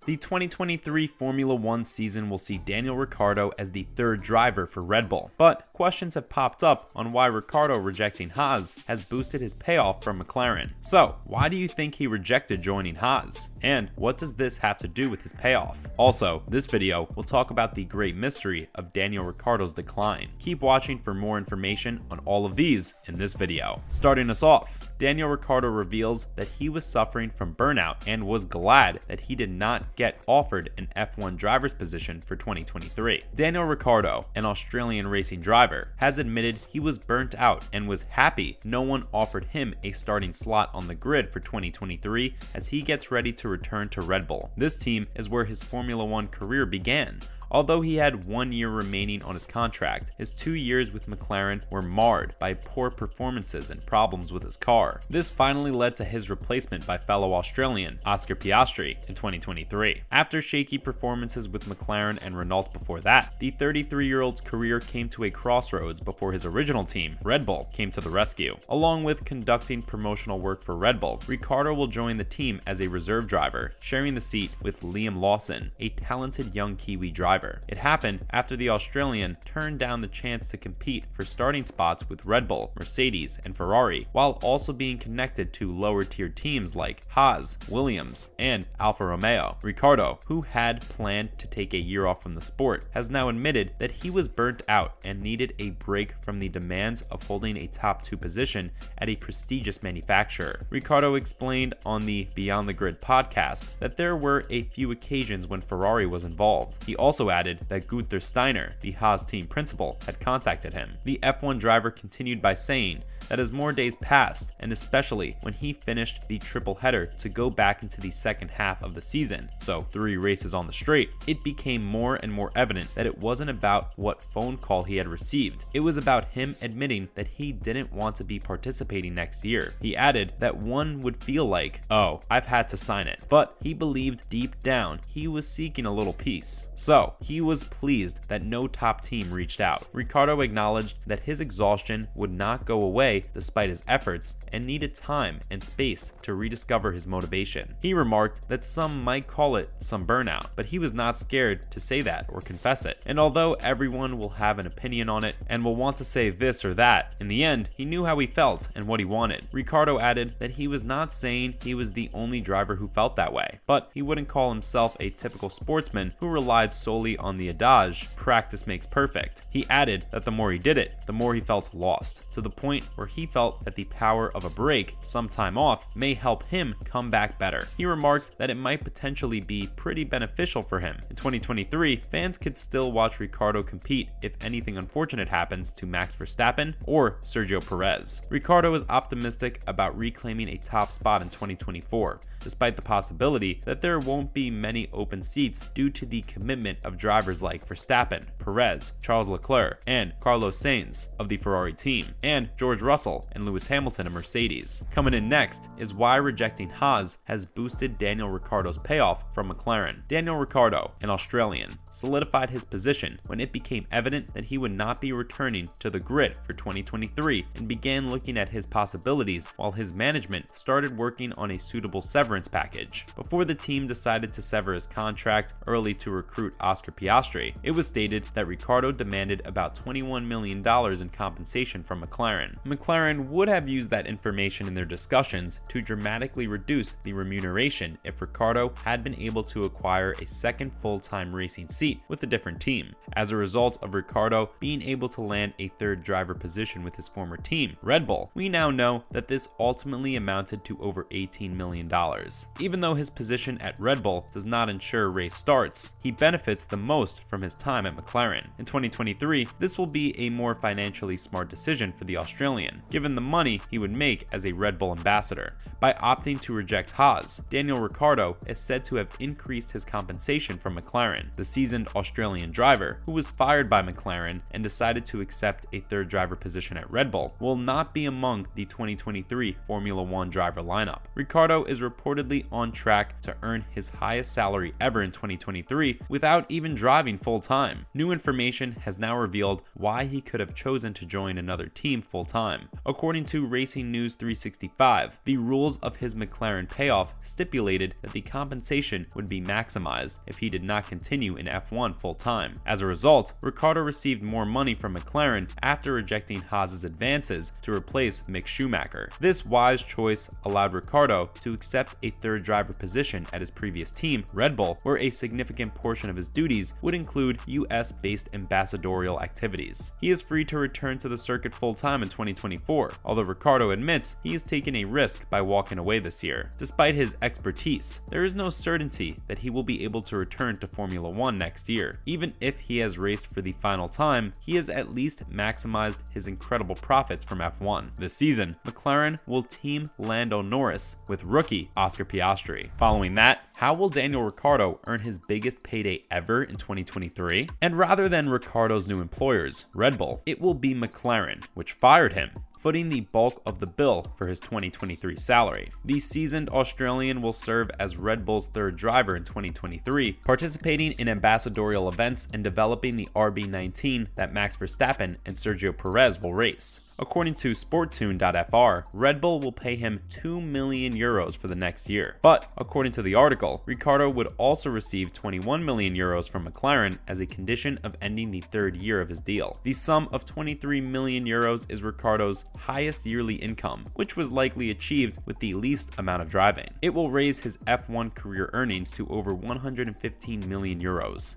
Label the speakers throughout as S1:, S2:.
S1: The 2023 Formula One season will see Daniel Ricciardo as the third driver for Red Bull, but questions have popped up on why Ricciardo rejecting Haas has boosted his payoff from McLaren. So, why do you think he rejected joining Haas? And what does this have to do with his payoff? Also, this video will talk about the great mystery of Daniel Ricciardo's decline. Keep watching for more information on all of these in this video. Starting us off, Daniel Ricciardo reveals that he was suffering from burnout and was glad that he did not get offered an F1 driver's position for 2023. Daniel Ricciardo, an Australian racing driver, has admitted he was burnt out and was happy no one offered him a starting slot on the grid for 2023 as he gets ready to return to Red Bull. This team is where his Formula One career began. Although he had 1 year remaining on his contract, his 2 years with McLaren were marred by poor performances and problems with his car. This finally led to his replacement by fellow Australian Oscar Piastri in 2023. After shaky performances with McLaren and Renault before that, the 33-year-old's career came to a crossroads before his original team, Red Bull, came to the rescue. Along with conducting promotional work for Red Bull, Ricciardo will join the team as a reserve driver, sharing the seat with Liam Lawson, a talented young Kiwi driver. It happened after the Australian turned down the chance to compete for starting spots with Red Bull, Mercedes, and Ferrari, while also being connected to lower-tier teams like Haas, Williams, and Alfa Romeo. Ricciardo, who had planned to take a year off from the sport, has now admitted that he was burnt out and needed a break from the demands of holding a top 2 position at a prestigious manufacturer. Ricciardo explained on the Beyond the Grid podcast that there were a few occasions when Ferrari was involved. He also added that Gunther Steiner, the Haas team principal, had contacted him. The F1 driver continued by saying that as more days passed, and especially when he finished the triple header to go back into the second half of the season, so 3 races on the straight, it became more and more evident that it wasn't about what phone call he had received. It was about him admitting that he didn't want to be participating next year. He added that one would feel like, oh, I've had to sign it, but he believed deep down he was seeking a little peace. So, he was pleased that no top team reached out. Ricciardo acknowledged that his exhaustion would not go away despite his efforts and needed time and space to rediscover his motivation. He remarked that some might call it some burnout, but he was not scared to say that or confess it. And although everyone will have an opinion on it and will want to say this or that, in the end, he knew how he felt and what he wanted. Ricciardo added that he was not saying he was the only driver who felt that way, but he wouldn't call himself a typical sportsman who relied solely on the adage, practice makes perfect. He added that the more he did it, the more he felt lost, to the point where he felt that the power of a break, some time off, may help him come back better. He remarked that it might potentially be pretty beneficial for him. In 2023, fans could still watch Ricciardo compete if anything unfortunate happens to Max Verstappen or Sergio Perez. Ricciardo is optimistic about reclaiming a top spot in 2024, despite the possibility that there won't be many open seats due to the commitment of drivers like Verstappen, Perez, Charles Leclerc, and Carlos Sainz of the Ferrari team, and George Russell and Lewis Hamilton of Mercedes. Coming in next is why rejecting Haas has boosted Daniel Ricciardo's payoff from McLaren. Daniel Ricciardo, an Australian, solidified his position when it became evident that he would not be returning to the grid for 2023 and began looking at his possibilities while his management started working on a suitable severance package. Before the team decided to sever his contract early to recruit Oscar Piastri, it was stated that Ricciardo demanded about $21 million in compensation from McLaren. McLaren would have used that information in their discussions to dramatically reduce the remuneration if Ricciardo had been able to acquire a second full-time racing seat with a different team. As a result of Ricciardo being able to land a third driver position with his former team, Red Bull, we now know that this ultimately amounted to over $18 million. Even though his position at Red Bull does not ensure race starts, he benefits the most from his time at McLaren. In 2023, this will be a more financially smart decision for the Australian, given the money he would make as a Red Bull ambassador. By opting to reject Haas, Daniel Ricciardo is said to have increased his compensation from McLaren. The seasoned Australian driver, who was fired by McLaren and decided to accept a third driver position at Red Bull, will not be among the 2023 Formula One driver lineup. Ricciardo is reportedly on track to earn his highest salary ever in 2023 without even even driving full-time. New information has now revealed why he could have chosen to join another team full-time. According to Racing News 365, the rules of his McLaren payoff stipulated that the compensation would be maximized if he did not continue in F1 full-time. As a result, Ricciardo received more money from McLaren after rejecting Haas's advances to replace Mick Schumacher. This wise choice allowed Ricciardo to accept a third driver position at his previous team, Red Bull, where a significant portion of his duties would include US-based ambassadorial activities. He is free to return to the circuit full-time in 2024, although Ricciardo admits he is taking a risk by walking away this year. Despite his expertise, there is no certainty that he will be able to return to Formula 1 next year. Even if he has raced for the final time, he has at least maximized his incredible profits from F1. This season, McLaren will team Lando Norris with rookie Oscar Piastri. Following that, how will Daniel Ricciardo earn his biggest payday ever in 2023? And rather than Ricciardo's new employers, Red Bull, it will be McLaren, which fired him, footing the bulk of the bill for his 2023 salary. The seasoned Australian will serve as Red Bull's third driver in 2023, participating in ambassadorial events and developing the RB19 that Max Verstappen and Sergio Perez will race. According to Sporttune.fr, Red Bull will pay him €2 million for the next year. But according to the article, Ricciardo would also receive €21 million from McLaren as a condition of ending the third year of his deal. The sum of €23 million is Ricciardo's highest yearly income, which was likely achieved with the least amount of driving. It will raise his F1 career earnings to over €115 million.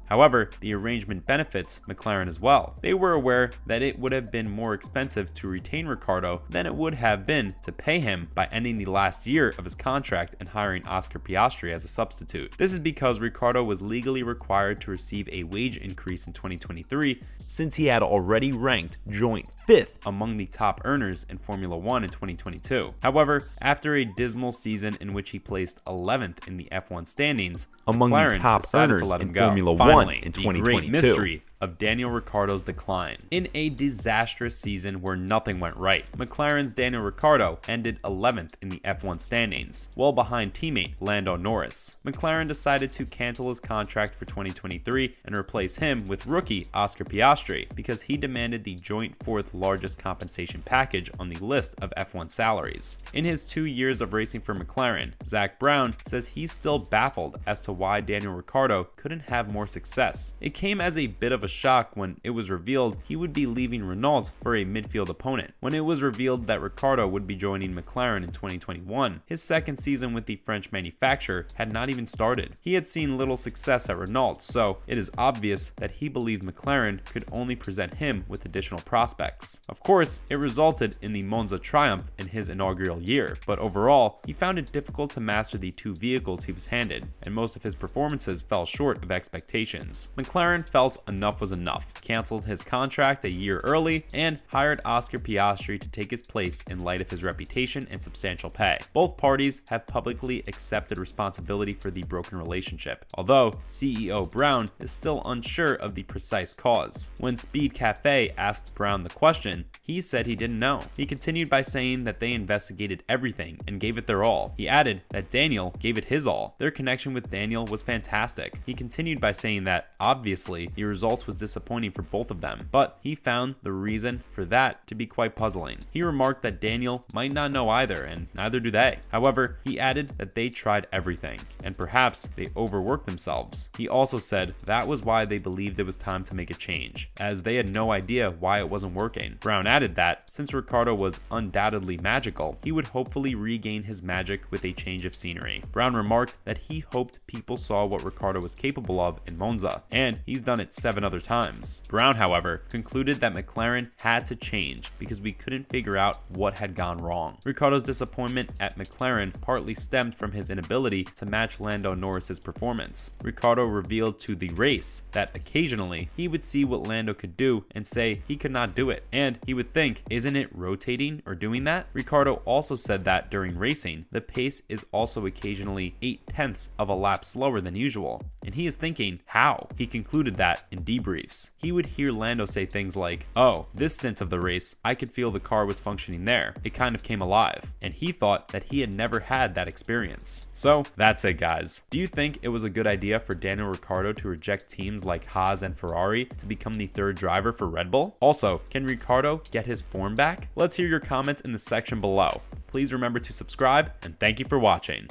S1: However, the arrangement benefits McLaren as well. They were aware that it would have been more expensive to retain Ricciardo than it would have been to pay him by ending the last year of his contract and hiring Oscar Piastri as a substitute. This is because Ricciardo was legally required to receive a wage increase in 2023 since he had already ranked joint 5th among the top earners in Formula 1 in 2022. However, after a dismal season in which he placed 11th in the F1 standings,
S2: among
S1: McLaren
S2: the top
S1: decided
S2: earners
S1: to let him
S2: in
S1: go.
S2: Formula 1
S1: Finally,
S2: in
S1: the
S2: 2022.
S1: great mystery of Daniel Ricciardo's decline. In a disastrous season where nothing went right, McLaren's Daniel Ricciardo ended 11th in the F1 standings, well behind teammate Lando Norris. McLaren decided to cancel his contract for 2023 and replace him with rookie Oscar Piastri because he demanded the joint 4th largest compensation package on the list of F1 salaries. In his 2 years of racing for McLaren, Zach Brown says he's still baffled as to why Daniel Ricciardo couldn't have more success. It came as a bit of a shock when it was revealed he would be leaving Renault for a midfield opponent. When it was revealed that Ricciardo would be joining McLaren in 2021, his second season with the French manufacturer had not even started. He had seen little success at Renault, so it is obvious that he believed McLaren could only present him with additional prospects. Of course, it resulted in the Monza triumph in his inaugural year, but overall, he found it difficult to master the two vehicles he was handed, and most of his performances fell short of expectations. McLaren felt enough was enough, canceled his contract a year early, and hired Oscar Piastri to take his place in light of his reputation and substantial pay. Both parties have publicly accepted responsibility for the broken relationship, although CEO Brown is still unsure of the precise cause. When Speed Cafe asked Brown the question, he said he didn't know. He continued by saying that they investigated everything and gave it their all. He added that Daniel gave it his all. Their connection with Daniel was fantastic. He continued by saying that, obviously, the result was disappointing for both of them, but he found the reason for that to be quite puzzling. He remarked that Daniel might not know either, and neither do they. However, he added that they tried everything, and perhaps they overworked themselves. He also said that was why they believed it was time to make a change, as they had no idea why it wasn't working. Brown added that, since Ricciardo was undoubtedly magical, he would hopefully regain his magic with a change of scenery. Brown remarked that he hoped people saw what Ricciardo was capable of in Monza, and he's done it 7 other times. Brown, however, concluded that McLaren had to change because we couldn't figure out what had gone wrong. Ricciardo's disappointment at McLaren partly stemmed from his inability to match Lando Norris's performance. Ricciardo revealed to The Race that occasionally he would see what Lando could do and say he could not do it, and he would think, isn't it rotating or doing that? Ricciardo also said that during racing, the pace is also occasionally 0.8 of a lap slower than usual, and he is thinking, how? He concluded that in debrief debriefs. He would hear Lando say things like, "Oh, this stint of the race, I could feel the car was functioning there. It kind of came alive." And he thought that he had never had that experience. So that's it, guys. Do you think it was a good idea for Daniel Ricciardo to reject teams like Haas and Ferrari to become the third driver for Red Bull? Also, can Ricciardo get his form back? Let's hear your comments in the section below. Please remember to subscribe, and thank you for watching.